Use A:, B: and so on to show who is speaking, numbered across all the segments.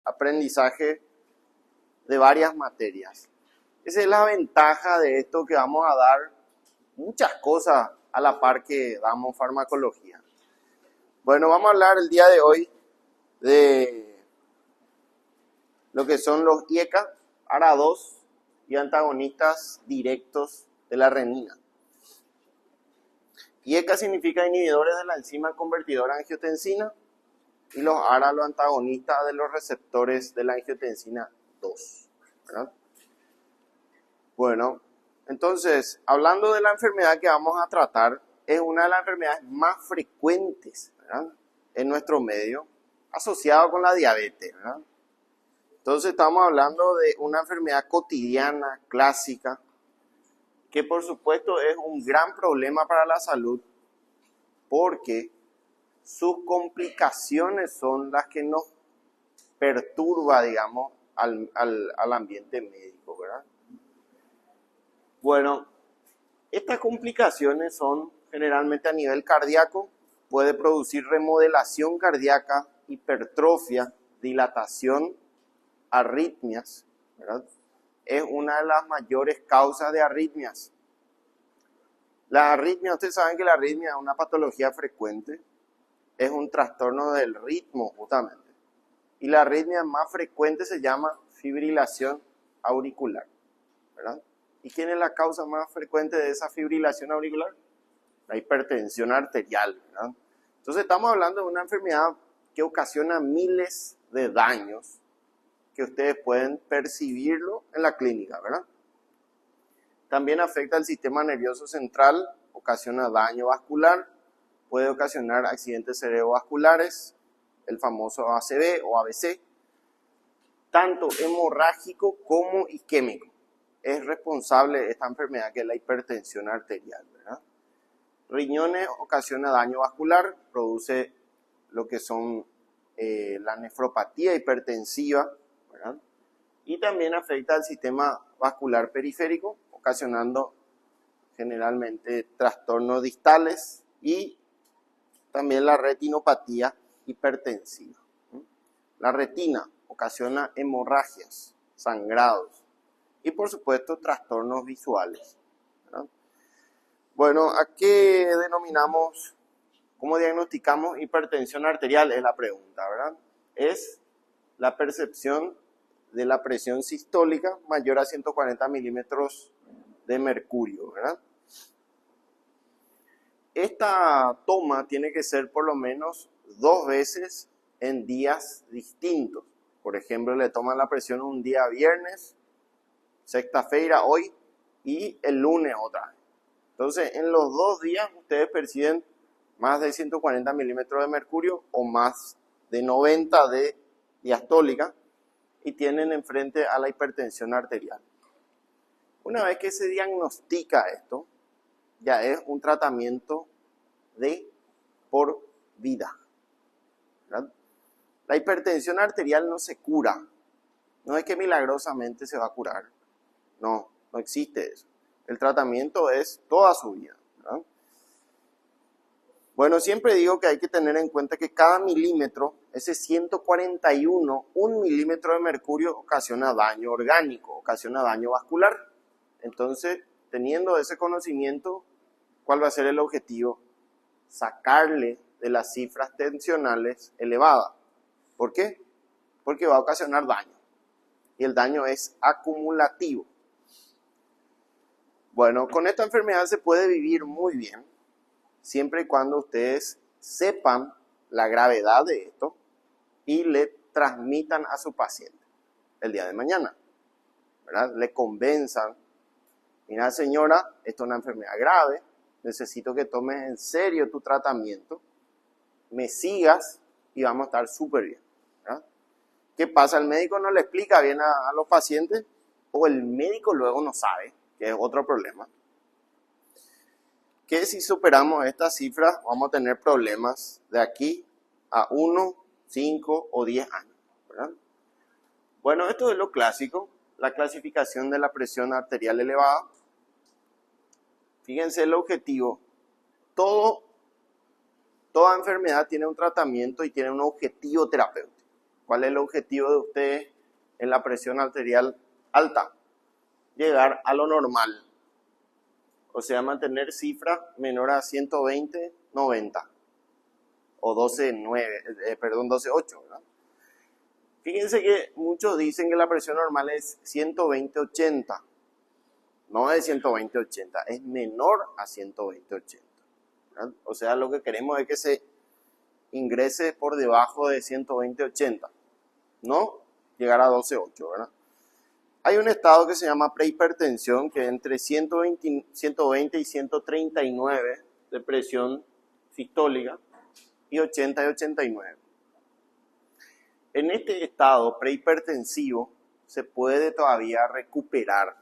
A: aprendizaje de varias materias. Esa es la ventaja de esto, que vamos a dar muchas cosas a la par que damos farmacología. Bueno, vamos a hablar el día de hoy de lo que son los IECA, ARA2 y antagonistas directos de la renina. IECA significa inhibidores de la enzima convertidora de angiotensina y los ARA, los antagonistas de los receptores de la angiotensina 2, ¿verdad? Bueno, entonces, hablando de la enfermedad que vamos a tratar, es una de las enfermedades más frecuentes, ¿verdad?, en nuestro medio, asociado con la diabetes, ¿verdad? Entonces, estamos hablando de una enfermedad cotidiana, clásica, que por supuesto es un gran problema para la salud, porque sus complicaciones son las que nos perturba, digamos, al ambiente médico, ¿verdad? Bueno, estas complicaciones son generalmente a nivel cardíaco, puede producir remodelación cardíaca, hipertrofia, dilatación, arritmias, ¿verdad? Es una de las mayores causas de arritmias. Las arritmias, ustedes saben que la arritmia es una patología frecuente, es un trastorno del ritmo justamente. Y la arritmia más frecuente se llama fibrilación auricular, ¿verdad? ¿Y quién es la causa más frecuente de esa fibrilación auricular? La hipertensión arterial, ¿verdad? Entonces estamos hablando de una enfermedad que ocasiona miles de daños que ustedes pueden percibirlo en la clínica, ¿verdad? También afecta al sistema nervioso central, ocasiona daño vascular, puede ocasionar accidentes cerebrovasculares, el famoso ACV o ABC, tanto hemorrágico como isquémico. Es responsable de esta enfermedad que es la hipertensión arterial, ¿verdad? Riñones, ocasiona daño vascular, produce lo que son la nefropatía hipertensiva, ¿verdad? Y también afecta al sistema vascular periférico, ocasionando generalmente trastornos distales y también la retinopatía hipertensiva. La retina ocasiona hemorragias, sangrados y por supuesto trastornos visuales, ¿verdad? Bueno, ¿a qué denominamos, cómo diagnosticamos hipertensión arterial? Es la pregunta, ¿verdad? Es la percepción de la presión sistólica mayor a 140 milímetros de mercurio, ¿verdad? Esta toma tiene que ser por lo menos 2 veces en días distintos. Por ejemplo, le toman la presión un día viernes, sexta-feira hoy, y el lunes otra vez. Entonces, en los 2 días ustedes perciben más de 140 milímetros de mercurio o más de 90 de diastólica y tienen enfrente a la hipertensión arterial. Una vez que se diagnostica esto, ya es un tratamiento de por vida, ¿verdad? La hipertensión arterial no se cura. No es que milagrosamente se va a curar. No existe eso. El tratamiento es toda su vida, ¿verdad? Bueno, siempre digo que hay que tener en cuenta que cada milímetro, ese 141, 1 milímetro de mercurio ocasiona daño orgánico, ocasiona daño vascular. Entonces, teniendo ese conocimiento, ¿cuál va a ser el objetivo? Sacarle de las cifras tensionales elevadas. ¿Por qué? Porque va a ocasionar daño. Y el daño es acumulativo. Bueno, con esta enfermedad se puede vivir muy bien, siempre y cuando ustedes sepan la gravedad de esto y le transmitan a su paciente el día de mañana, ¿verdad? Le convenzan: mira señora, esto es una enfermedad grave, necesito que tomes en serio tu tratamiento, me sigas y vamos a estar súper bien, ¿verdad? ¿Qué pasa? El médico no le explica bien a los pacientes, o el médico luego no sabe, que es otro problema. Que si superamos estas cifras vamos a tener problemas de aquí a 1, 5 o 10 años, ¿verdad? Bueno, esto es lo clásico, la clasificación de la presión arterial elevada. Fíjense el objetivo. Toda enfermedad tiene un tratamiento y tiene un objetivo terapéutico. ¿Cuál es el objetivo de ustedes en la presión arterial alta? Llegar a lo normal. O sea, mantener cifra menor a 120/90. O 12/8, ¿verdad? Fíjense que muchos dicen que la presión normal es 120/80. No es 120/80, es menor a 120/80. ¿Verdad? O sea, lo que queremos es que se ingrese por debajo de 120/80. No llegar a 12/8, ¿verdad? Hay un estado que se llama prehipertensión, que es entre 120 y 139 de presión sistólica y 80 y 89. En este estado prehipertensivo se puede todavía recuperar,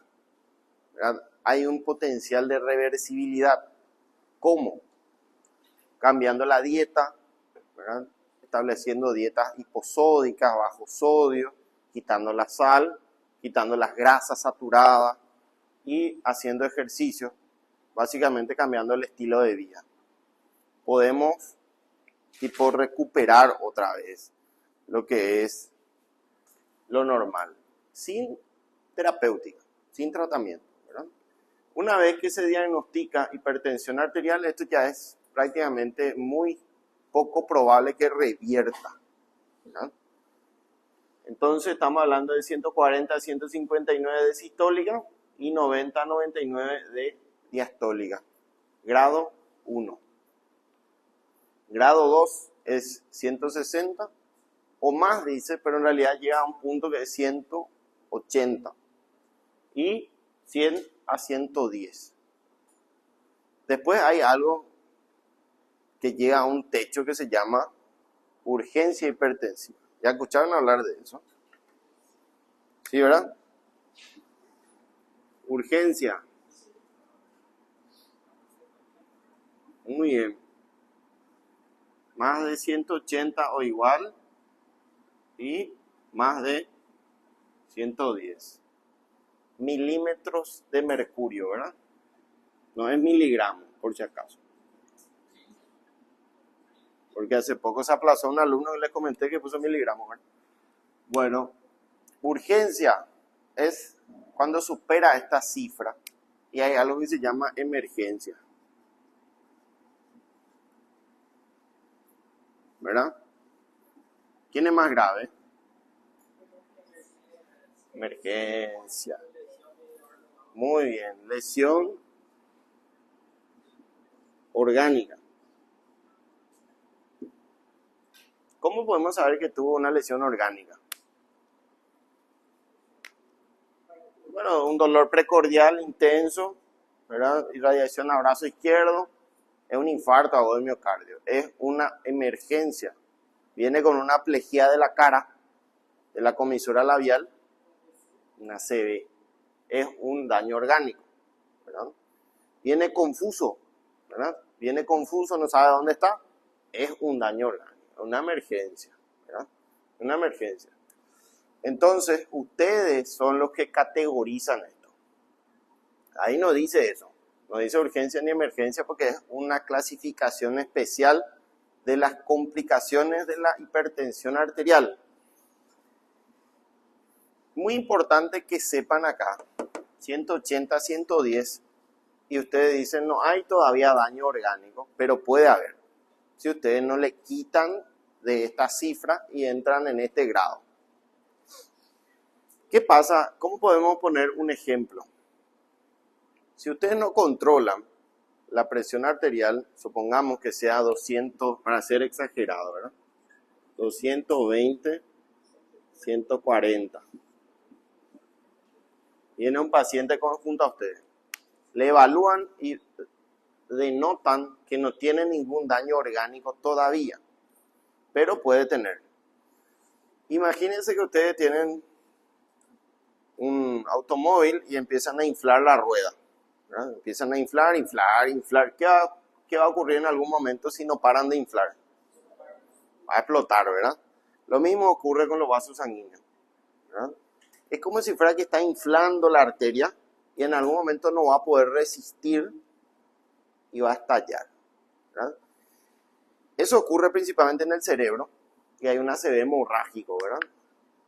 A: ¿verdad? Hay un potencial de reversibilidad. ¿Cómo? Cambiando la dieta, ¿verdad? Estableciendo dietas hiposódicas, bajo sodio, quitando la sal, quitando las grasas saturadas y haciendo ejercicio, básicamente cambiando el estilo de vida. Podemos recuperar otra vez lo que es lo normal, sin terapéutica, sin tratamiento, ¿verdad? Una vez que se diagnostica hipertensión arterial, esto ya es prácticamente muy poco probable que revierta, ¿verdad? Entonces estamos hablando de 140 a 159 de sistólica y 90 a 99 de diastólica. Grado 1. Grado 2 es 160 o más, dice, pero en realidad llega a un punto que es 180 y 100 a 110. Después hay algo que llega a un techo que se llama urgencia hipertensiva. ¿Ya escucharon hablar de eso? ¿Sí, verdad? Urgencia. Muy bien. Más de 180 o igual y más de 110 milímetros de mercurio, ¿verdad? No es miligramos, por si acaso. Porque hace poco se aplazó un alumno y le comenté que puso miligramos, ¿verdad? Bueno, urgencia es cuando supera esta cifra y hay algo que se llama emergencia, ¿verdad? ¿Quién es más grave? Emergencia. Muy bien, lesión orgánica. ¿Cómo podemos saber que tuvo una lesión orgánica? Bueno, un dolor precordial intenso, ¿verdad? Irradiación a brazo izquierdo, es un infarto agudo de miocardio, es una emergencia. Viene con una plejía de la cara, de la comisura labial, una CV, es un daño orgánico, ¿verdad? Viene confuso, ¿verdad? Viene confuso, no sabe dónde está, es un daño orgánico, una emergencia, ¿verdad? Una emergencia. Entonces, ustedes son los que categorizan esto. Ahí no dice eso, no dice urgencia ni emergencia porque es una clasificación especial de las complicaciones de la hipertensión arterial. Muy importante que sepan acá, 180, 110, y ustedes dicen no hay todavía daño orgánico, pero puede haber, si ustedes no le quitan de esta cifra y entran en este grado. ¿Qué pasa? ¿Cómo podemos poner un ejemplo? Si ustedes no controlan la presión arterial, supongamos que sea 200, para ser exagerado, ¿verdad? 220, 140. Viene un paciente junto a ustedes. Le evalúan y denotan que no tiene ningún daño orgánico todavía, pero puede tener. Imagínense que ustedes tienen un automóvil y empiezan a inflar la rueda, ¿verdad? Empiezan a inflar. ¿Qué va a ocurrir en algún momento si no paran de inflar? Va a explotar, ¿verdad? Lo mismo ocurre con los vasos sanguíneos, ¿verdad? Es como si fuera que está inflando la arteria y en algún momento no va a poder resistir y va a estallar, ¿verdad? Eso ocurre principalmente en el cerebro, y hay un ACV hemorrágico, ¿verdad?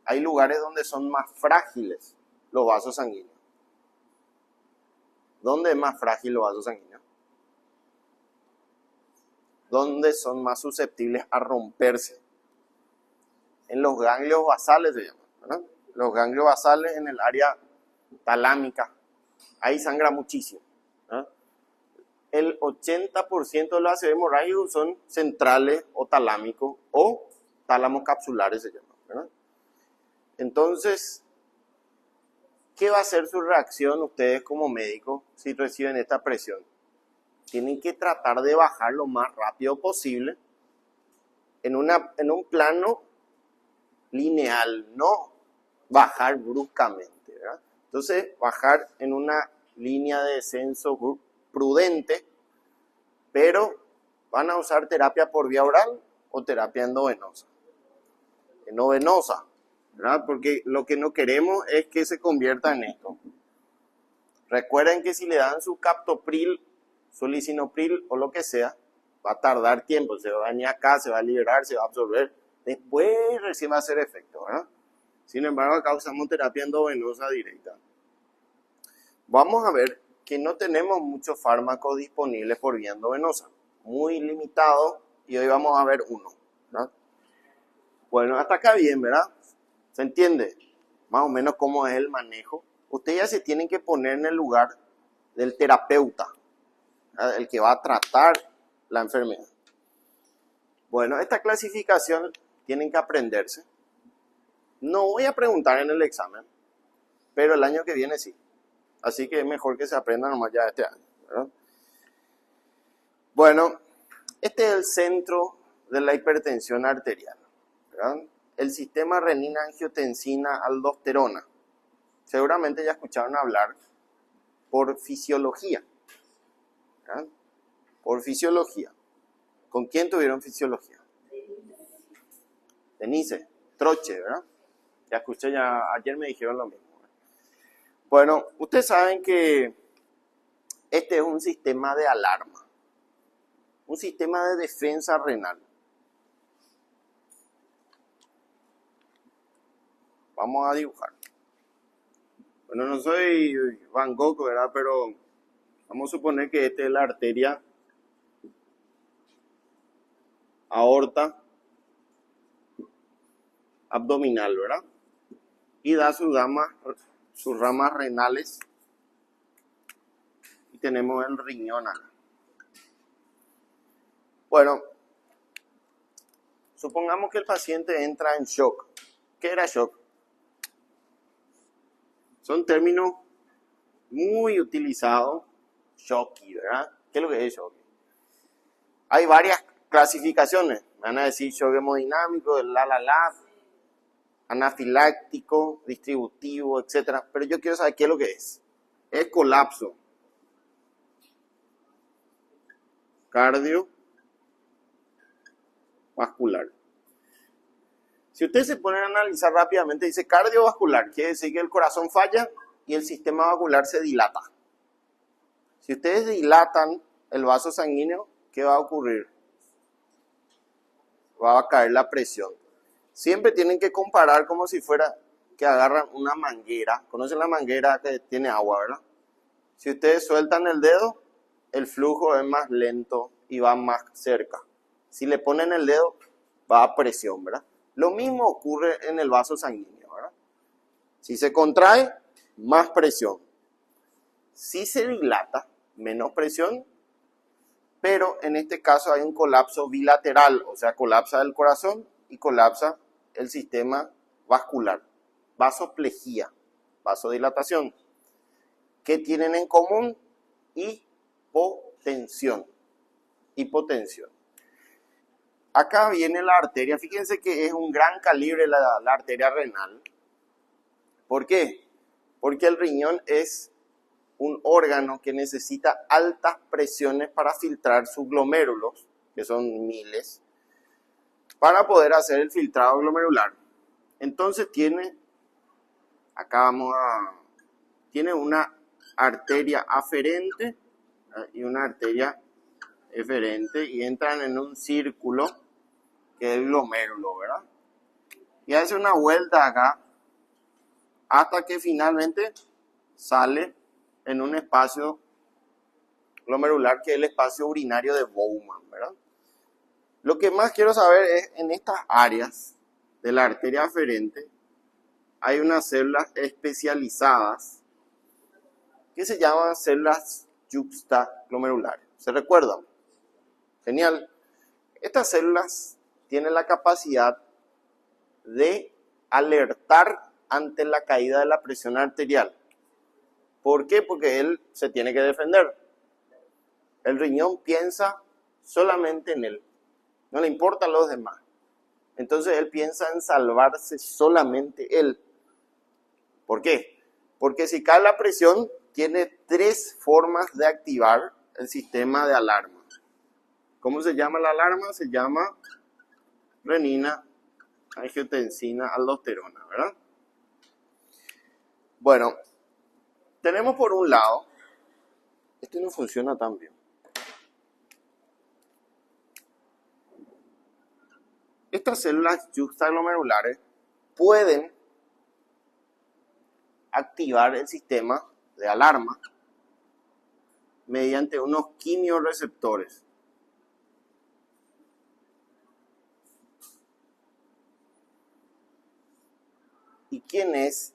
A: Hay lugares donde son más frágiles los vasos sanguíneos. ¿Dónde es más frágil los vasos sanguíneos? ¿Dónde son más susceptibles a romperse? En los ganglios basales se llama, ¿verdad? Los ganglios basales en el área talámica. Ahí sangra muchísimo, ¿verdad? El 80% de los ACV hemorrágicos son centrales o talámicos o tálamos capsulares se llaman, ¿verdad? Entonces, ¿qué va a ser su reacción ustedes como médicos si reciben esta presión? Tienen que tratar de bajar lo más rápido posible en un plano lineal, no bajar bruscamente, ¿verdad? Entonces, bajar en una línea de descenso prudente, pero van a usar terapia por vía oral o terapia endovenosa. Endovenosa, ¿verdad? Porque lo que no queremos es que se convierta en esto. Recuerden que si le dan su captopril, su lisinopril o lo que sea, va a tardar tiempo, se va a venir acá, se va a liberar, se va a absorber, después recién va a hacer efecto, ¿verdad? Sin embargo, acá usamos terapia endovenosa directa. Vamos a ver que no tenemos muchos fármacos disponibles por vía endovenosa, muy limitado, y hoy vamos a ver uno, ¿verdad? Bueno, hasta acá bien, ¿verdad? ¿Se entiende? Más o menos cómo es el manejo. Ustedes ya se tienen que poner en el lugar del terapeuta, ¿verdad? El que va a tratar la enfermedad. Bueno, esta clasificación tienen que aprenderse. No voy a preguntar en el examen, pero el año que viene sí. Así que es mejor que se aprenda nomás ya este año, ¿verdad? Bueno, este es el centro de la hipertensión arterial, ¿verdad? El sistema renina-angiotensina-aldosterona. Seguramente ya escucharon hablar por fisiología, ¿verdad? Por fisiología. ¿Con quién tuvieron fisiología? Denise, Troche, ¿verdad? Ya escuché, ayer me dijeron lo mismo. Bueno, ustedes saben que este es un sistema de alarma, un sistema de defensa renal. Vamos a dibujar. Bueno, no soy Van Gogh, ¿verdad? Pero vamos a suponer que esta es la arteria aorta abdominal, ¿verdad? Y da sus ramas renales. Y tenemos el riñón acá. Bueno, supongamos que el paciente entra en shock. ¿Qué era shock? Son términos muy utilizados. Shocky, ¿verdad? ¿Qué es lo que es shock? Hay varias clasificaciones. Me van a decir shock hemodinámico, anafiláctico, distributivo, etc. Pero yo quiero saber qué es lo que es. Es colapso cardiovascular. Si ustedes se ponen a analizar rápidamente, dice cardiovascular, quiere decir que el corazón falla y el sistema vascular se dilata. Si ustedes dilatan el vaso sanguíneo, ¿qué va a ocurrir? Va a caer la presión. Siempre tienen que comparar como si fuera que agarran una manguera. ¿Conocen la manguera que tiene agua, verdad? Si ustedes sueltan el dedo, el flujo es más lento y va más cerca. Si le ponen el dedo, va a presión, ¿verdad? Lo mismo ocurre en el vaso sanguíneo, ¿verdad? Si se contrae, más presión. Si se dilata, menos presión, pero en este caso hay un colapso bilateral, o sea, colapsa el corazón y colapsa el sistema vascular. Vasoplejía, vasodilatación. ¿Qué tienen en común? Hipotensión. Hipotensión. Acá viene la arteria. Fíjense que es un gran calibre la arteria renal. ¿Por qué? Porque el riñón es un órgano que necesita altas presiones para filtrar sus glomérulos, que son miles, para poder hacer el filtrado glomerular. Entonces tiene una arteria aferente y una arteria eferente y entran en un círculo que es el glomérulo, ¿verdad? Y hace una vuelta acá hasta que finalmente sale en un espacio glomerular que es el espacio urinario de Bowman, ¿verdad? Lo que más quiero saber es, en estas áreas de la arteria aferente hay unas células especializadas que se llaman células juxtaglomerulares. ¿Se recuerdan? Genial. Estas células tienen la capacidad de alertar ante la caída de la presión arterial. ¿Por qué? Porque él se tiene que defender. El riñón piensa solamente en él. No le importan los demás. Entonces él piensa en salvarse solamente él. ¿Por qué? Porque si cae la presión, tiene 3 formas de activar el sistema de alarma. ¿Cómo se llama la alarma? Se llama renina, angiotensina, aldosterona, ¿verdad? Bueno, tenemos por un lado, este no funciona tan bien. Estas células juxtaglomerulares pueden activar el sistema de alarma mediante unos quimiorreceptores. ¿Y quién es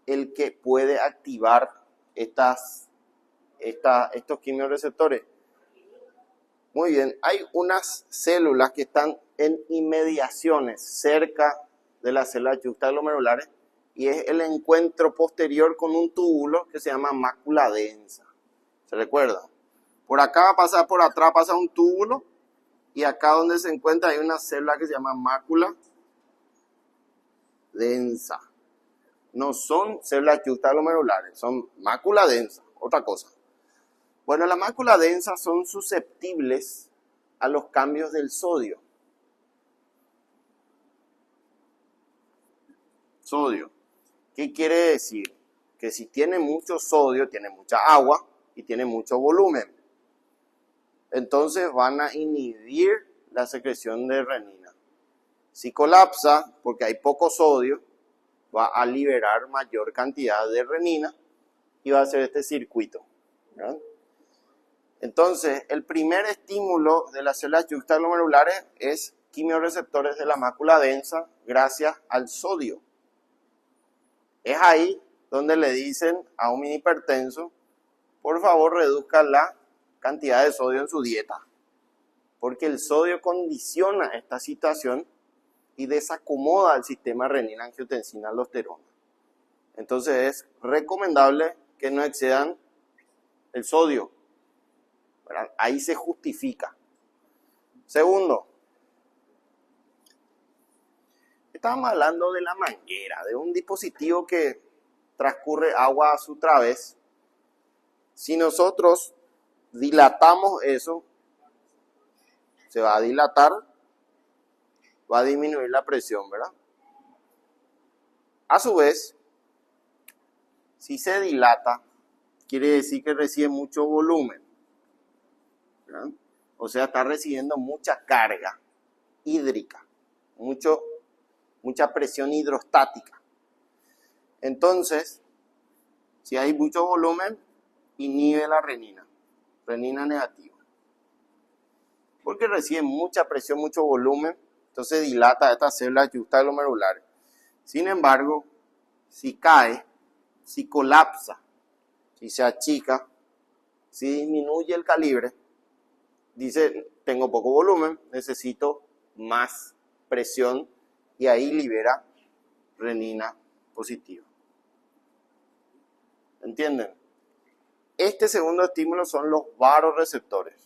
A: el que puede activar estos quimiorreceptores? Muy bien, hay unas células que están en inmediaciones cerca de las células juxtaglomerulares y es el encuentro posterior con un túbulo que se llama mácula densa. ¿Se recuerdan? Por acá pasa, por atrás pasa un túbulo y acá donde se encuentra hay una célula que se llama mácula densa. No son células juxtaglomerulares, son mácula densa, otra cosa. Bueno, las máculas densas son susceptibles a los cambios del sodio. Sodio. ¿Qué quiere decir? Que si tiene mucho sodio, tiene mucha agua y tiene mucho volumen. Entonces van a inhibir la secreción de renina. Si colapsa, porque hay poco sodio, va a liberar mayor cantidad de renina y va a hacer este circuito, ¿verdad? Entonces, el primer estímulo de las células juxtaglomerulares es quimiorreceptores de la mácula densa gracias al sodio. Es ahí donde le dicen a un hipertenso, por favor reduzca la cantidad de sodio en su dieta, porque el sodio condiciona esta situación y desacomoda el sistema renina, angiotensina, aldosterona. Entonces es recomendable que no excedan el sodio. ¿Verdad? Ahí se justifica. Segundo, estábamos hablando de la manguera, de un dispositivo que transcurre agua a su través. Si nosotros dilatamos eso, se va a dilatar, va a disminuir la presión, ¿verdad? A su vez, si se dilata, quiere decir que recibe mucho volumen, ¿verdad? O sea, está recibiendo mucha carga hídrica, mucha presión hidrostática. Entonces, si hay mucho volumen, inhibe la renina negativa. Porque recibe mucha presión, mucho volumen, entonces dilata estas células juxtaglomerulares. Sin embargo, si cae, si colapsa, si se achica, si disminuye el calibre, dice, tengo poco volumen, necesito más presión y ahí libera renina positiva. ¿Entienden? Este segundo estímulo son los vasoreceptores.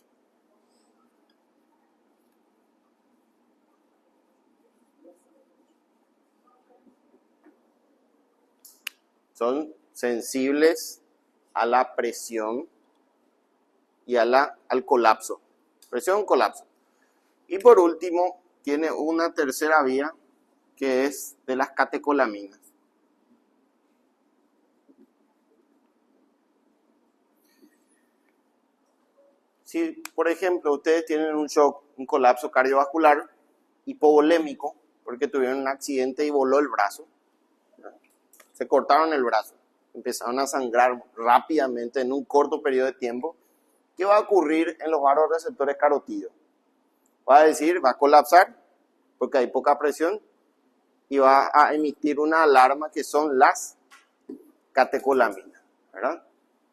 A: Son sensibles a la presión y al colapso. Presión, colapso. Y por último, tiene una tercera vía que es de las catecolaminas. Si, por ejemplo, ustedes tienen un shock, un colapso cardiovascular hipovolémico, porque tuvieron un accidente y voló el brazo. Se cortaron el brazo, empezaron a sangrar rápidamente en un corto periodo de tiempo. ¿Qué va a ocurrir en los vasoreceptores carotídeos? Va a decir, va a colapsar, porque hay poca presión, y va a emitir una alarma que son las catecolaminas, ¿verdad?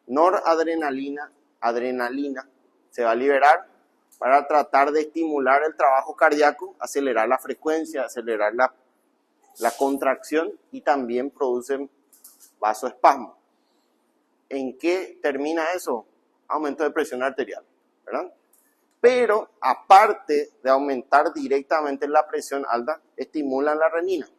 A: Noradrenalina, adrenalina, se va a liberar para tratar de estimular el trabajo cardíaco, acelerar la frecuencia, acelerar la contracción y también producen vasoespasmo. ¿En qué termina eso? Aumento de presión arterial, ¿verdad? Pero aparte de aumentar directamente la presión alta, estimulan la renina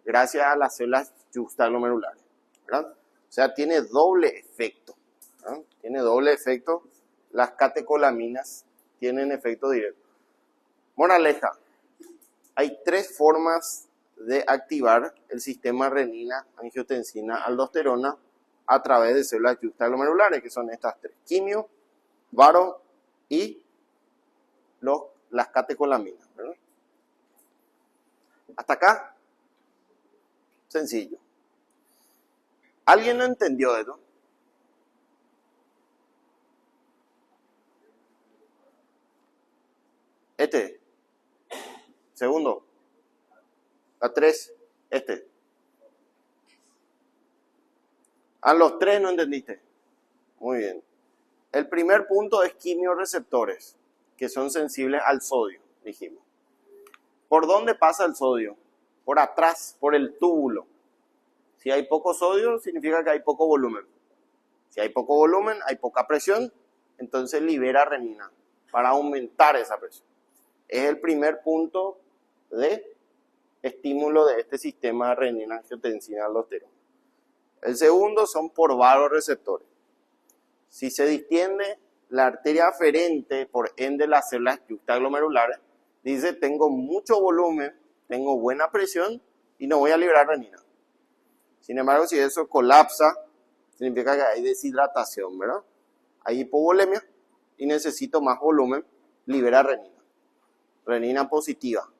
A: gracias a las células juxtaglomerulares, ¿verdad? O sea, tiene doble efecto, ¿verdad? Tiene doble efecto. Las catecolaminas tienen efecto directo. Moraleja, hay 3 formas de activar el sistema renina-angiotensina-aldosterona a través de células juxtaglomerulares, que son estas 3: quimio, varo y las catecolaminas, ¿verdad? Hasta acá, sencillo. ¿Alguien no entendió esto? Segundo. La 3, A los 3 no entendiste. Muy bien. El primer punto es quimioreceptores, que son sensibles al sodio, dijimos. ¿Por dónde pasa el sodio? Por atrás, por el túbulo. Si hay poco sodio, significa que hay poco volumen. Si hay poco volumen, hay poca presión, entonces libera renina para aumentar esa presión. Es el primer punto de estímulo de este sistema renina-angiotensina-aldosterona. El segundo son por vasoreceptores. Si se distiende la arteria aferente, por ende las células juxtaglomerulares, dice tengo mucho volumen, tengo buena presión y no voy a liberar renina. Sin embargo, si eso colapsa, significa que hay deshidratación, ¿verdad? Hay hipovolemia y necesito más volumen, libera renina. Renina positiva.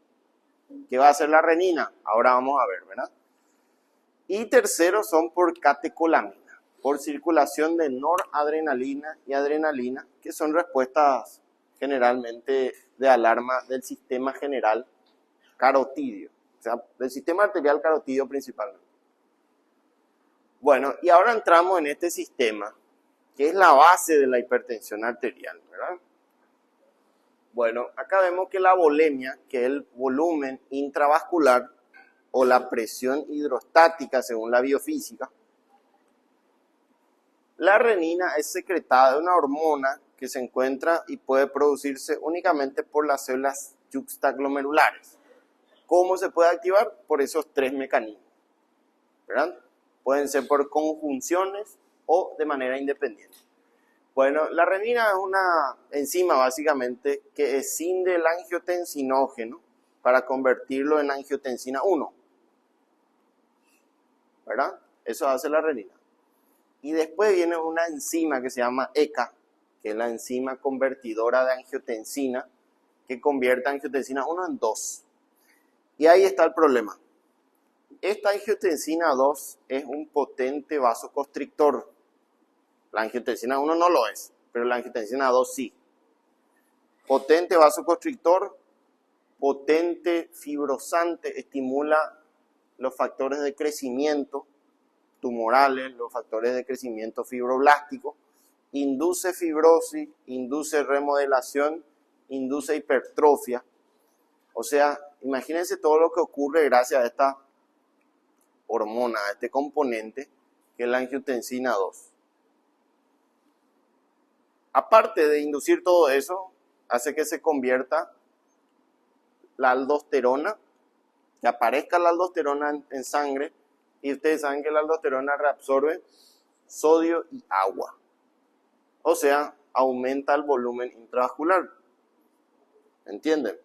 A: ¿Qué va a hacer la renina? Ahora vamos a ver, ¿verdad? Y tercero son por catecolamina, por circulación de noradrenalina y adrenalina, que son respuestas generalmente de alarma del sistema general carotídeo, o sea, del sistema arterial carotídeo principalmente. Bueno, y ahora entramos en este sistema, que es la base de la hipertensión arterial, ¿verdad? Bueno, acá vemos que la volemia, que es el volumen intravascular o la presión hidrostática según la biofísica, la renina es secretada de una hormona que se encuentra y puede producirse únicamente por las células juxtaglomerulares. ¿Cómo se puede activar? Por esos 3 mecanismos, ¿verdad? Pueden ser por conjunciones o de manera independiente. Bueno, la renina es una enzima básicamente que escinde el angiotensinógeno para convertirlo en angiotensina 1, ¿verdad? Eso hace la renina. Y después viene una enzima que se llama ECA, que es la enzima convertidora de angiotensina, que convierte angiotensina 1 en 2. Y ahí está el problema. Esta angiotensina 2 es un potente vasoconstrictor. La angiotensina 1 no lo es, pero la angiotensina 2 sí. Potente vasoconstrictor, potente fibrosante, estimula los factores de crecimiento tumorales, los factores de crecimiento fibroblástico, induce fibrosis, induce remodelación, induce hipertrofia. O sea, imagínense todo lo que ocurre gracias a esta hormona, a este componente que es la angiotensina 2. Aparte de inducir todo eso, hace que se convierta la aldosterona, que aparezca la aldosterona en sangre, y ustedes saben que la aldosterona reabsorbe sodio y agua. O sea, aumenta el volumen intravascular. ¿Entienden?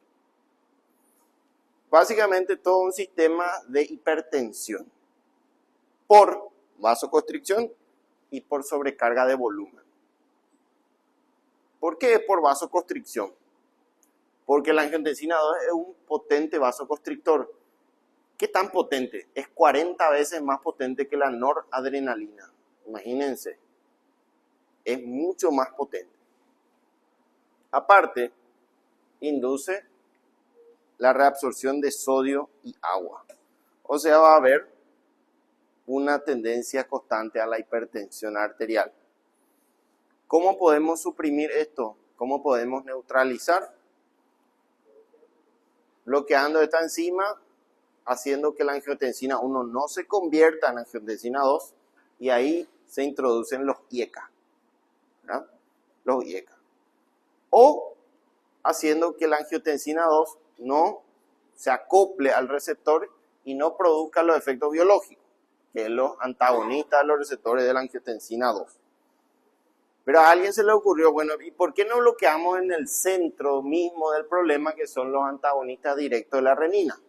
A: Básicamente todo un sistema de hipertensión por vasoconstricción y por sobrecarga de volumen. ¿Por qué es por vasoconstricción? Porque la angiotensina 2 es un potente vasoconstrictor. ¿Qué tan potente? Es 40 veces más potente que la noradrenalina. Imagínense, es mucho más potente. Aparte, induce la reabsorción de sodio y agua. O sea, va a haber una tendencia constante a la hipertensión arterial. ¿Cómo podemos suprimir esto? ¿Cómo podemos neutralizar? Bloqueando esta enzima, haciendo que la angiotensina 1 no se convierta en angiotensina 2 y ahí se introducen los IECA, ¿verdad? Los IECA. O haciendo que la angiotensina 2 no se acople al receptor y no produzca los efectos biológicos, que es los antagonistas de los receptores de la angiotensina 2. Pero a alguien se le ocurrió, bueno, ¿y por qué no bloqueamos en el centro mismo del problema, que son los antagonistas directos de la renina?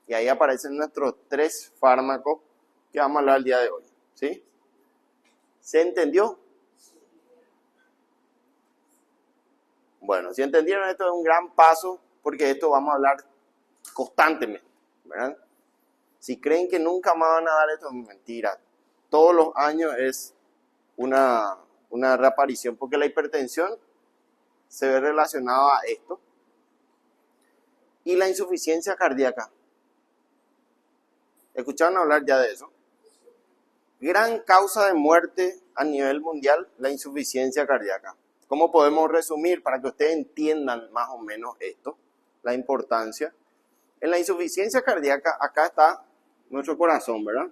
A: Y ahí aparecen nuestros 3 fármacos que vamos a hablar el día de hoy, ¿sí? ¿Se entendió? Bueno, si entendieron, esto es un gran paso, porque esto vamos a hablar constantemente, ¿verdad? Si creen que nunca más van a dar esto, es mentira. Todos los años es una reaparición, porque la hipertensión se ve relacionada a esto. Y la insuficiencia cardíaca. ¿Escucharon hablar ya de eso? Gran causa de muerte a nivel mundial, la insuficiencia cardíaca. ¿Cómo podemos resumir para que ustedes entiendan más o menos esto, la importancia? En la insuficiencia cardíaca, acá está nuestro corazón, ¿verdad?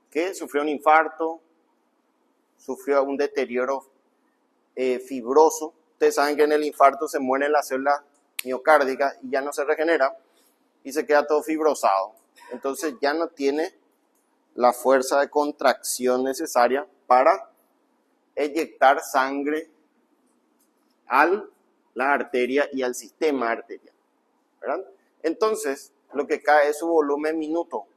A: Que sufrió un infarto, sufrió un deterioro fibroso. Ustedes saben que en el infarto se mueren las células miocárdicas y ya no se regenera y se queda todo fibrosado. Entonces ya no tiene la fuerza de contracción necesaria para eyectar sangre a la arteria y al sistema arterial, ¿verdad? Entonces, lo que cae es su volumen minuto.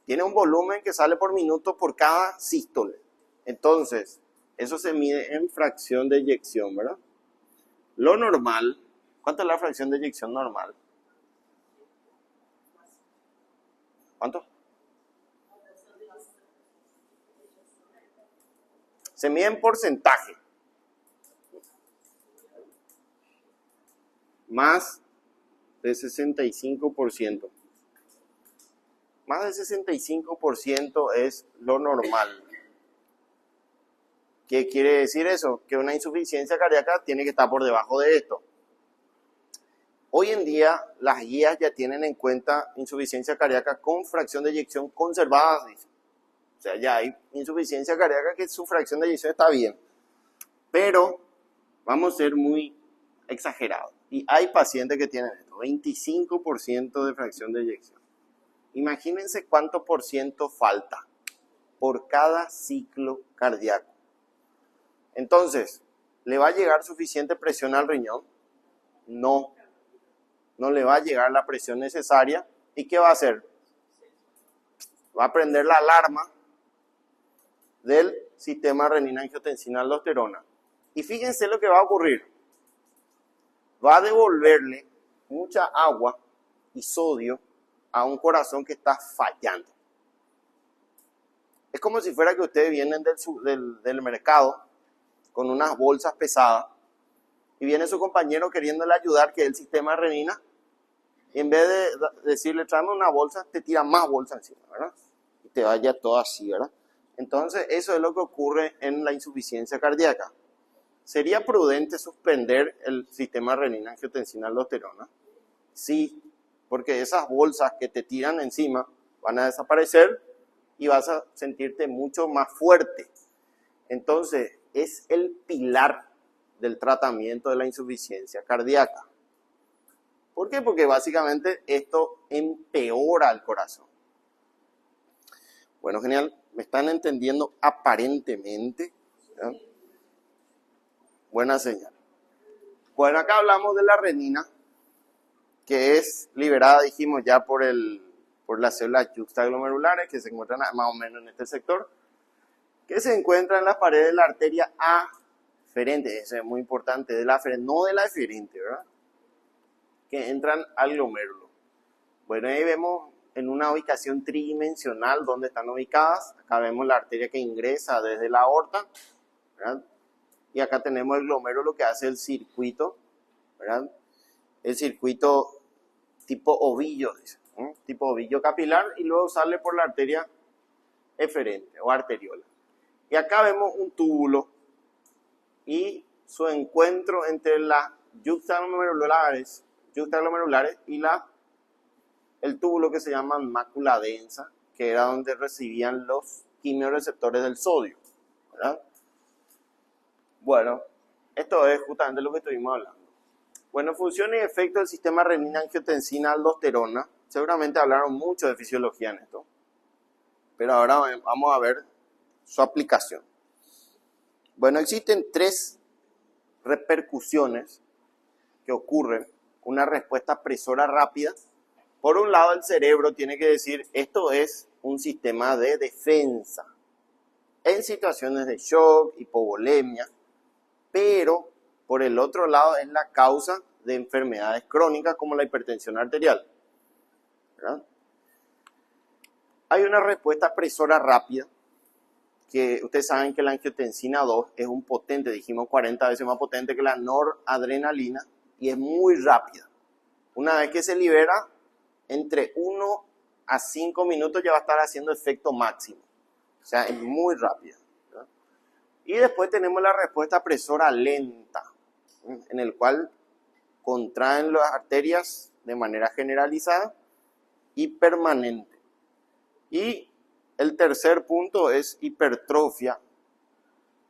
A: Tiene un volumen que sale por minuto por cada sístole. Entonces, eso se mide en fracción de eyección, ¿verdad? Lo normal, ¿cuánto es la fracción de eyección normal? ¿Cuánto? Se mide en porcentaje. Más de 65%. Más de 65% es lo normal. ¿Qué quiere decir eso? Que una insuficiencia cardíaca tiene que estar por debajo de esto. Hoy en día las guías ya tienen en cuenta insuficiencia cardíaca con fracción de eyección conservada. O sea, ya hay insuficiencia cardíaca que su fracción de eyección está bien. Pero vamos a ser muy exagerados. Y hay pacientes que tienen esto, 25% de fracción de eyección. Imagínense cuánto por ciento falta por cada ciclo cardíaco. Entonces, ¿le va a llegar suficiente presión al riñón? No. No le va a llegar la presión necesaria. ¿Y qué va a hacer? Va a prender la alarma del sistema renina-angiotensina-aldosterona. Y fíjense lo que va a ocurrir. Va a devolverle mucha agua y sodio a un corazón que está fallando. Es como si fuera que ustedes vienen del mercado con unas bolsas pesadas y viene su compañero queriéndole ayudar, que es el sistema renina, y en vez de decirle, tráeme una bolsa, te tira más bolsa encima, ¿verdad? Y te vaya todo así, ¿verdad? Entonces, eso es lo que ocurre en la insuficiencia cardíaca. ¿Sería prudente suspender el sistema renina-angiotensina-aldosterona? Sí, porque esas bolsas que te tiran encima van a desaparecer y vas a sentirte mucho más fuerte. Entonces, es el pilar del tratamiento de la insuficiencia cardíaca. ¿Por qué? Porque básicamente esto empeora el corazón. Bueno, genial. ¿Me están entendiendo aparentemente? ¿Ya? Buena señal. Bueno, acá hablamos de la renina, que es liberada, dijimos ya, por las células juxtaglomerulares que se encuentran más o menos en este sector, que se encuentra en las paredes de la arteria aferente, eso es muy importante, de la aferente, no de la eferente, ¿verdad? Que entran al glomérulo. Bueno, ahí vemos en una ubicación tridimensional donde están ubicadas. Acá vemos la arteria que ingresa desde la aorta, ¿verdad? Y acá tenemos el glomérulo que hace el circuito, ¿verdad? El circuito tipo ovillo, dice, ¿no? Tipo ovillo capilar, y luego sale por la arteria eferente o arteriola. Y acá vemos un túbulo y su encuentro entre las yuxtaglomerulares y el túbulo que se llama mácula densa, que era donde recibían los quimioreceptores del sodio, ¿verdad? Bueno, esto es justamente lo que estuvimos hablando. Bueno, funciones y efectos del sistema renina-angiotensina-aldosterona. Seguramente hablaron mucho de fisiología en esto, pero ahora vamos a ver su aplicación. Bueno, existen 3 repercusiones que ocurren. Una respuesta presora rápida. Por un lado, el cerebro tiene que decir, esto es un sistema de defensa en situaciones de shock, hipovolemia, pero por el otro lado es la causa de enfermedades crónicas como la hipertensión arterial, ¿verdad? Hay una respuesta presora rápida, que ustedes saben que la angiotensina 2 es un potente, dijimos 40 veces más potente que la noradrenalina, y es muy rápida. Una vez que se libera, entre 1 a 5 minutos ya va a estar haciendo efecto máximo. O sea, es muy rápida, ¿verdad? Y después tenemos la respuesta presora lenta, en el cual contraen las arterias de manera generalizada y permanente. Y el tercer punto es hipertrofia.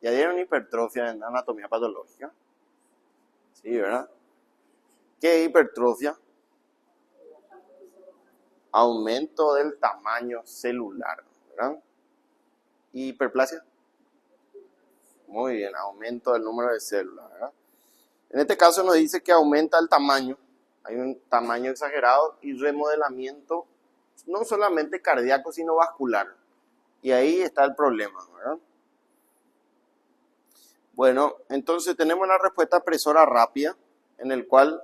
A: ¿Ya dieron hipertrofia en anatomía patológica? Sí, ¿verdad? ¿Qué es hipertrofia? Aumento del tamaño celular, ¿verdad? ¿Y hiperplasia? Muy bien, aumento del número de células, ¿verdad? En este caso nos dice que aumenta el tamaño, hay un tamaño exagerado y remodelamiento no solamente cardíaco sino vascular. Y ahí está el problema, ¿verdad? Bueno, entonces tenemos la respuesta presora rápida, en el cual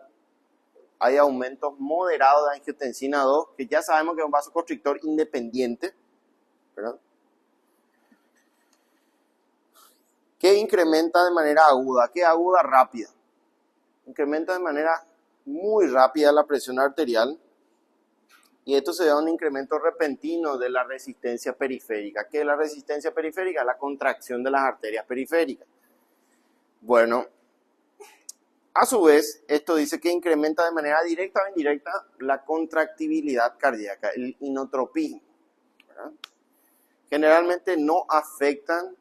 A: hay aumentos moderados de angiotensina 2, que ya sabemos que es un vasoconstrictor independiente, ¿verdad? Que incrementa de manera aguda. ¿Qué aguda? Rápida. Incrementa de manera muy rápida la presión arterial, y esto se da un incremento repentino de la resistencia periférica. ¿Qué es la resistencia periférica? La contracción de las arterias periféricas. Bueno, a su vez, esto dice que incrementa de manera directa o indirecta la contractibilidad cardíaca, el inotropismo, ¿verdad? Generalmente no afectan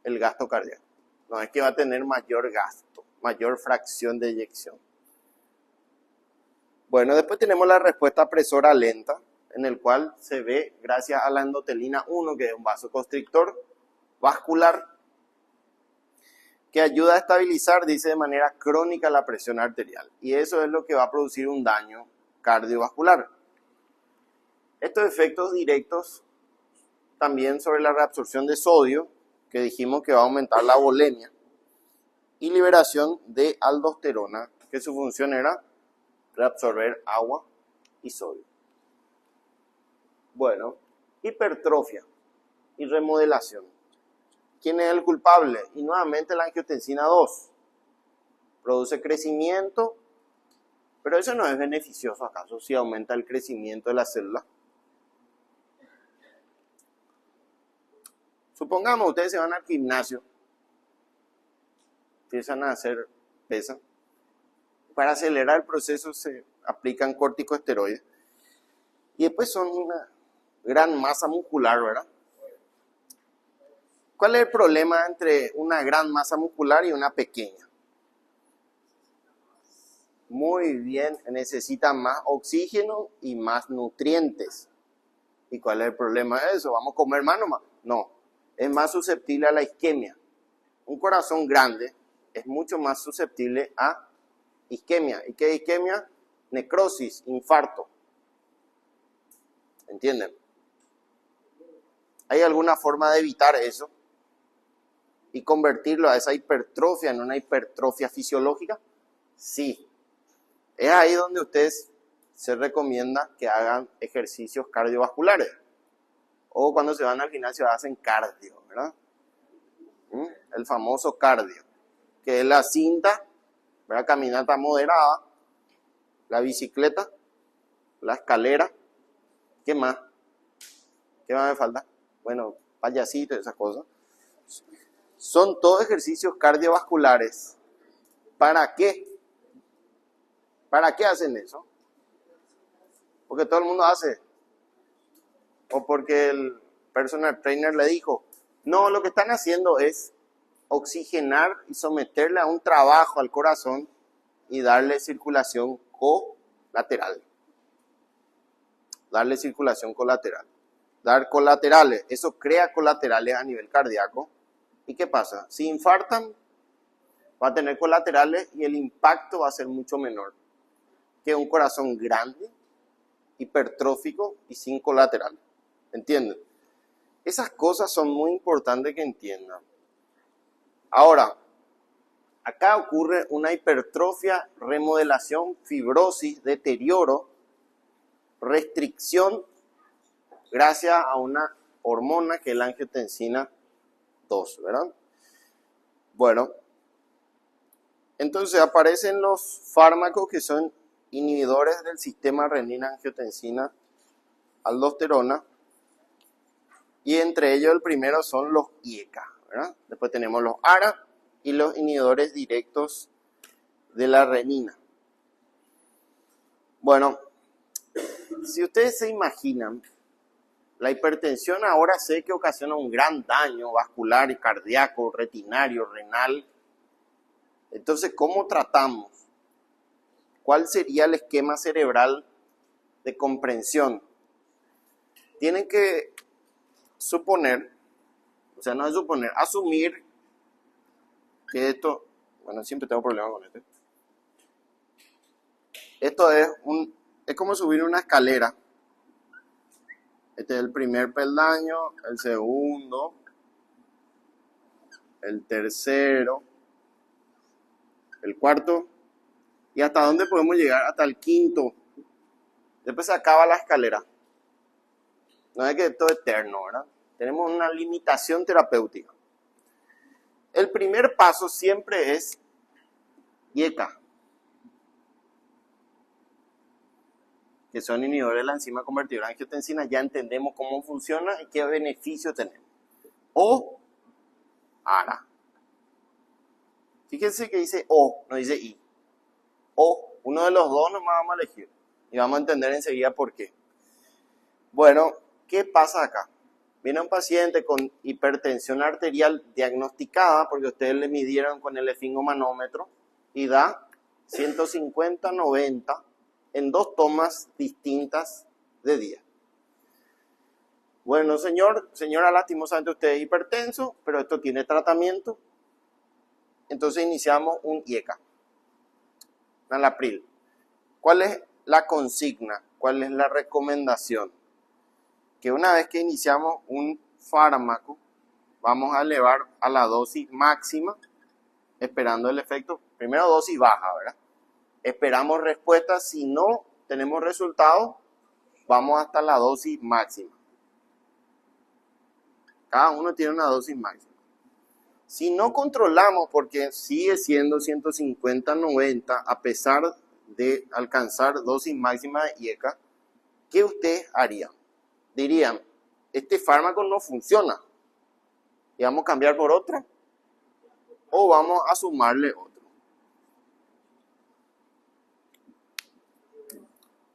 A: el gasto cardíaco. No es que va a tener mayor gasto, mayor fracción de eyección. Bueno, después tenemos la respuesta presora lenta, en el cual se ve gracias a la endotelina 1, que es un vasoconstrictor vascular, que ayuda a estabilizar, dice, de manera crónica la presión arterial. Y eso es lo que va a producir un daño cardiovascular. Estos efectos directos también sobre la reabsorción de sodio, que dijimos que va a aumentar la volemia, y liberación de aldosterona, que su función era reabsorber agua y sodio. Bueno, hipertrofia y remodelación. ¿Quién es el culpable? Y nuevamente la angiotensina 2. Produce crecimiento, pero eso no es beneficioso, ¿acaso? Si aumenta el crecimiento de la célula. Supongamos ustedes se van al gimnasio, empiezan a hacer pesas. Para acelerar el proceso se aplican corticosteroides. Y después son una gran masa muscular, ¿verdad? ¿Cuál es el problema entre una gran masa muscular y una pequeña? Muy bien, necesita más oxígeno y más nutrientes. ¿Y cuál es el problema de eso? ¿Vamos a comer más nomás? No, es más susceptible a la isquemia. Un corazón grande es mucho más susceptible a isquemia. ¿Y qué es isquemia? Necrosis, infarto. ¿Entienden? ¿Hay alguna forma de evitar eso? y convertirlo a esa hipertrofia en una hipertrofia fisiológica? Sí. Es ahí donde ustedes se recomienda que hagan ejercicios cardiovasculares. O cuando se van al gimnasio hacen cardio, ¿verdad? El famoso cardio, que es la cinta, ¿verdad? Caminata moderada, la bicicleta, la escalera. ¿Qué más? ¿Qué más me falta? Bueno, payasito y esas cosas. Son todos ejercicios cardiovasculares. ¿Para qué? ¿Para qué hacen eso? Porque todo el mundo hace. O porque el personal trainer le dijo. No, lo que están haciendo es oxigenar y someterle a un trabajo al corazón y darle circulación colateral. Darle circulación colateral. Dar colaterales. Eso crea colaterales a nivel cardíaco. ¿Y qué pasa? Si infartan, va a tener colaterales y el impacto va a ser mucho menor que un corazón grande, hipertrófico y sin colateral. ¿Entienden? Esas cosas son muy importantes que entiendan. Ahora, acá ocurre una hipertrofia, remodelación, fibrosis, deterioro, restricción, gracias a una hormona que es la angiotensina 2, ¿verdad? Bueno, entonces aparecen los fármacos que son inhibidores del sistema renina-angiotensina aldosterona, y entre ellos el primero son los IECA, ¿verdad? Después tenemos los ARA y los inhibidores directos de la renina. Bueno, si ustedes se imaginan, la hipertensión ahora sé que ocasiona un gran daño vascular y cardíaco, retinario, renal. Entonces, ¿cómo tratamos? ¿Cuál sería el esquema cerebral de comprensión? Tienen que suponer, o sea, no es suponer, asumir que esto, bueno, siempre tengo problemas con esto. Esto es como subir una escalera. Este es el primer peldaño, el segundo, el tercero, el cuarto, y hasta dónde podemos llegar, hasta el quinto. Después se acaba la escalera. No es que esto es eterno, ¿verdad? Tenemos una limitación terapéutica. El primer paso siempre es IECA, que son inhibidores de la enzima convertidora de angiotensina. Ya entendemos cómo funciona y qué beneficio tenemos. O ARA. Fíjense que dice O, no dice I. O, uno de los dos nomás vamos a elegir. Y vamos a entender enseguida por qué. Bueno, ¿qué pasa acá? Viene un paciente con hipertensión arterial diagnosticada porque ustedes le midieron con el esfingomanómetro y da 150-90 en 2 tomas distintas de día. Bueno, señora, lastimosamente usted es hipertenso, pero esto tiene tratamiento. Entonces iniciamos un IECA, Nalapril. ¿Cuál es la consigna? ¿Cuál es la recomendación? Que una vez que iniciamos un fármaco, vamos a elevar a la dosis máxima, esperando el efecto, primero dosis baja, ¿verdad? Esperamos respuesta, si no tenemos resultados, vamos hasta la dosis máxima. Cada uno tiene una dosis máxima. Si no controlamos, porque sigue siendo 150-90, a pesar de alcanzar dosis máxima de IECA, ¿qué usted haría? Dirían, este fármaco no funciona y vamos a cambiar por otro o vamos a sumarle otro.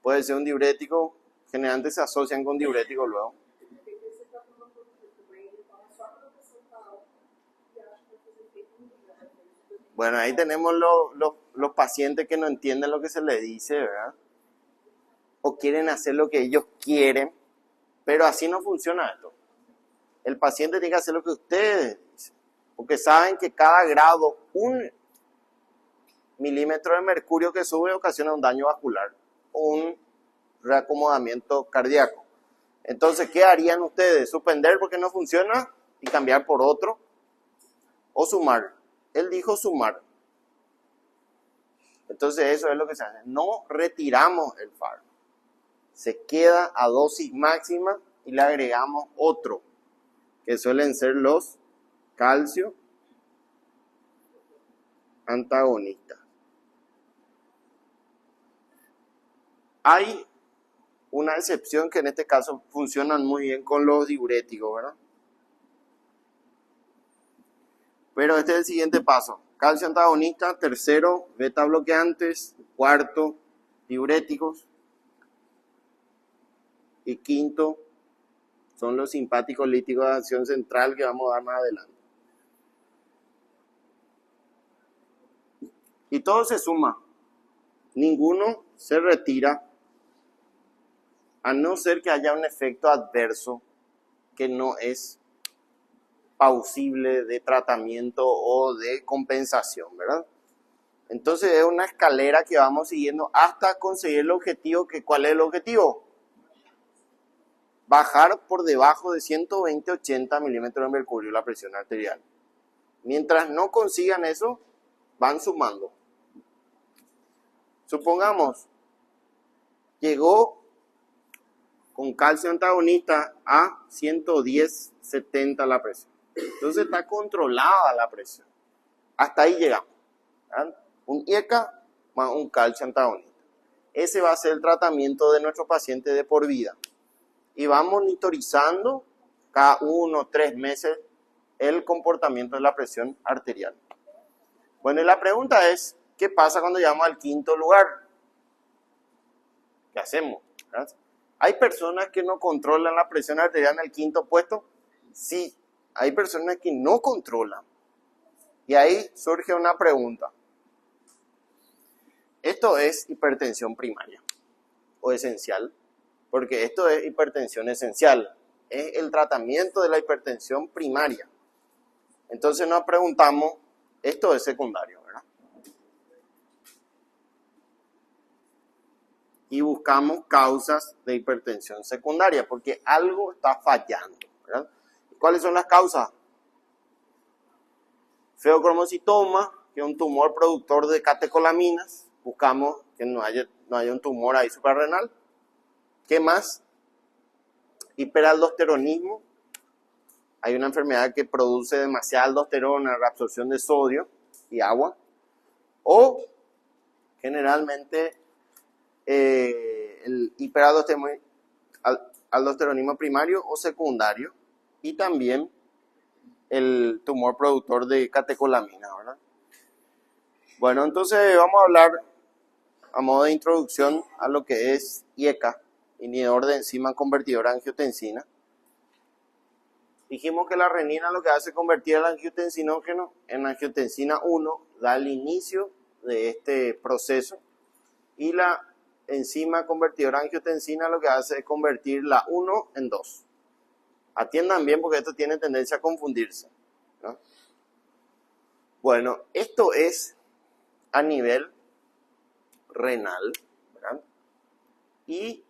A: Puede ser un diurético, generalmente se asocian con diuréticos luego. Bueno, ahí tenemos los pacientes que no entienden lo que se les dice, ¿verdad? O quieren hacer lo que ellos quieren, pero así no funciona esto. El paciente tiene que hacer lo que ustedes dicen, porque saben que cada grado, 1 milímetro de mercurio que sube ocasiona un daño vascular o un reacomodamiento cardíaco. Entonces, ¿qué harían ustedes? ¿Suspender porque no funciona y cambiar por otro? o sumar. Él dijo sumar. Entonces eso es lo que se hace. No retiramos el fármaco. Se queda a dosis máxima y le agregamos otro, que suelen ser los calcio antagonistas. Hay una excepción que en este caso funcionan muy bien con los diuréticos, ¿verdad? Pero este es el siguiente paso. Calcio antagonista, tercero, beta bloqueantes, cuarto, diuréticos. Y quinto, son los simpáticos líticos de acción central que vamos a dar más adelante. Y todo se suma. Ninguno se retira a no ser que haya un efecto adverso que no es pausible de tratamiento o de compensación, ¿verdad? Entonces es una escalera que vamos siguiendo hasta conseguir el objetivo. ¿Cuál es el objetivo? Bajar por debajo de 120-80 milímetros de mercurio la presión arterial. Mientras no consigan eso, van sumando. Supongamos, llegó con calcio antagonista a 110-70 la presión. Entonces está controlada la presión. Hasta ahí llegamos, ¿verdad? Un IECA más un calcio antagonista. Ese va a ser el tratamiento de nuestro paciente de por vida. Y va monitorizando cada 1 o 3 meses el comportamiento de la presión arterial. Bueno, y la pregunta es, ¿qué pasa cuando llegamos al quinto lugar? ¿Qué hacemos? ¿Verdad? ¿Hay personas que no controlan la presión arterial en el quinto puesto? Sí, hay personas que no controlan. Y ahí surge una pregunta. Esto es hipertensión primaria o esencial, porque esto es hipertensión esencial. Es el tratamiento de la hipertensión primaria. Entonces nos preguntamos, esto es secundario, ¿verdad? Y buscamos causas de hipertensión secundaria, porque algo está fallando, ¿verdad? ¿Cuáles son las causas? Feocromocitoma, que es un tumor productor de catecolaminas. Buscamos que no haya un tumor ahí suprarrenal. ¿Qué más? Hiperaldosteronismo. Hay una enfermedad que produce demasiada aldosterona, reabsorción de sodio y agua. O generalmente el hiperaldosteronismo primario o secundario. Y también el tumor productor de catecolamina, ¿verdad? Bueno, entonces vamos a hablar a modo de introducción a lo que es IECA, inhibidor de enzima convertidora de angiotensina. Dijimos que la renina lo que hace es convertir el angiotensinógeno en angiotensina 1, da el inicio de este proceso, y la enzima convertidora de angiotensina lo que hace es convertir la 1 en 2. Atiendan bien porque esto tiene tendencia a confundirse, ¿no? Bueno, esto es a nivel renal, ¿verdad? Y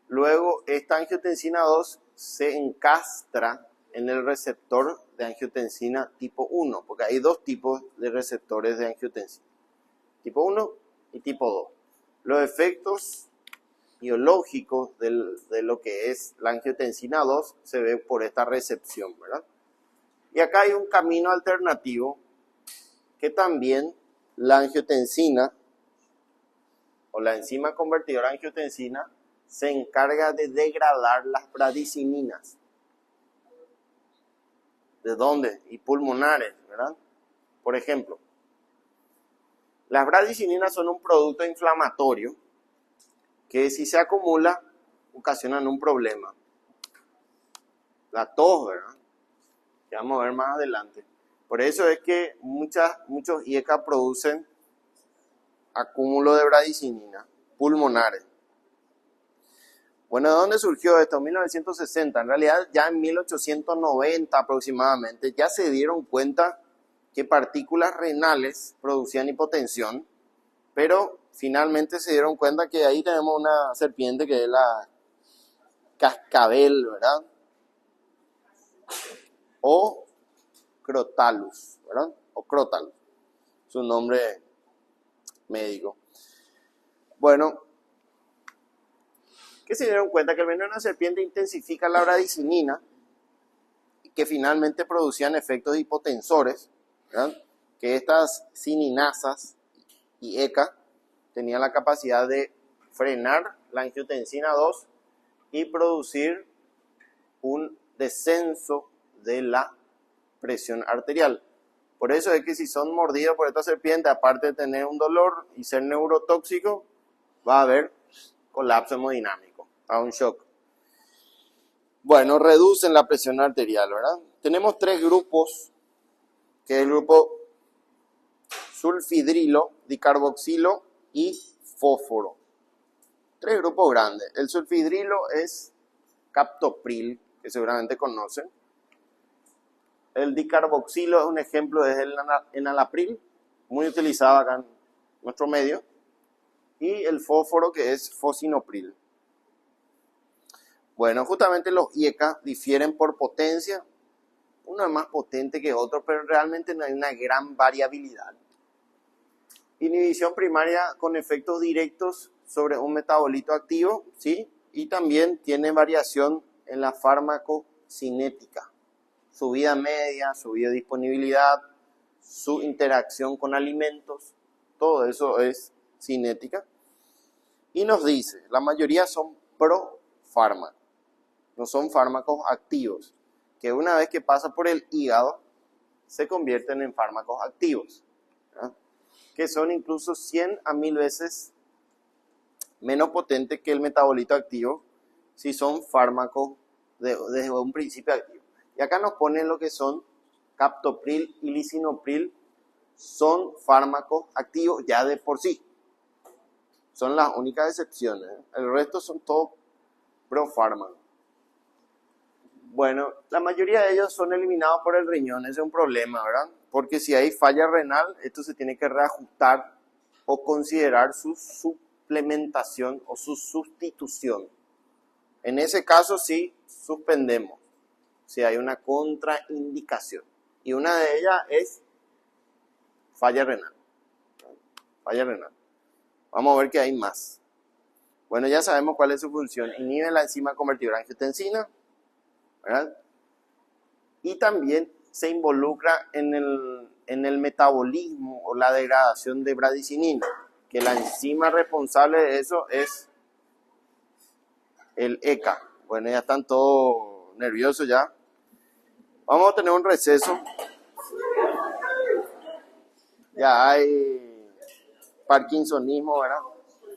A: luego esta angiotensina 2 se encastra en el receptor de angiotensina tipo 1, porque hay dos tipos de receptores de angiotensina, tipo 1 y tipo 2. Los efectos biológicos de lo que es la angiotensina 2 se ve por esta recepción, ¿verdad? Y acá hay un camino alternativo que también la angiotensina o la enzima convertidora de angiotensina se encarga de degradar las bradicininas. ¿De dónde? Y pulmonares, ¿verdad? Por ejemplo, las bradicininas son un producto inflamatorio que si se acumula ocasionan un problema. La tos, ¿verdad? Que vamos a ver más adelante. Por eso es que muchos IECA producen acúmulo de bradicinina pulmonares. Bueno, ¿de dónde surgió esto? En 1960. En realidad ya en 1890 aproximadamente ya se dieron cuenta que partículas renales producían hipotensión, pero finalmente se dieron cuenta que ahí tenemos una serpiente que es la cascabel, ¿verdad? O Crotalus, ¿verdad? O Crotalus, su nombre médico. Bueno, que se dieron cuenta que el veneno de la serpiente intensifica la bradicinina, que finalmente producían efectos hipotensores, ¿verdad? Que estas cininasas y ECA tenían la capacidad de frenar la angiotensina 2 y producir un descenso de la presión arterial. Por eso es que si son mordidos por esta serpiente, aparte de tener un dolor y ser neurotóxico, va a haber colapso hemodinámico, a un shock. Bueno, reducen la presión arterial, ¿verdad? Tenemos 3 grupos, que es el grupo sulfidrilo, dicarboxilo y fósforo. 3 grupos grandes. El sulfidrilo es captopril, que seguramente conocen. El dicarboxilo es un ejemplo, es el enalapril, muy utilizado acá en nuestro medio. Y el fósforo, que es fosinopril. Bueno, justamente los IECA difieren por potencia. Uno es más potente que otro, pero realmente no hay una gran variabilidad. Inhibición primaria con efectos directos sobre un metabolito activo, ¿sí? Y también tiene variación en la farmacocinética. Su vida media, su biodisponibilidad, su interacción con alimentos, todo eso es cinética. Y nos dice, la mayoría son profármacos, no son fármacos activos, que una vez que pasa por el hígado, se convierten en fármacos activos, ¿verdad? Que son incluso 100 a 1000 veces menos potentes que el metabolito activo, si son fármacos desde un principio activo. Y acá nos ponen lo que son captopril y lisinopril, son fármacos activos ya de por sí. Son las únicas excepciones, ¿eh? El resto son todos profármacos. Bueno, la mayoría de ellos son eliminados por el riñón, ese es un problema, ¿verdad? Porque si hay falla renal, esto se tiene que reajustar o considerar su suplementación o su sustitución. En ese caso sí suspendemos, si hay una contraindicación. Y una de ellas es falla renal. Falla renal. Vamos a ver que hay más. Bueno, ya sabemos cuál es su función. Inhibe la enzima convertidora angiotensina, ¿verdad? Y también se involucra en el metabolismo o la degradación de bradicinina, que la enzima responsable de eso es el ECA. Bueno, ya están todos nerviosos ya. Vamos a tener un receso. Ya hay parkinsonismo, ¿verdad?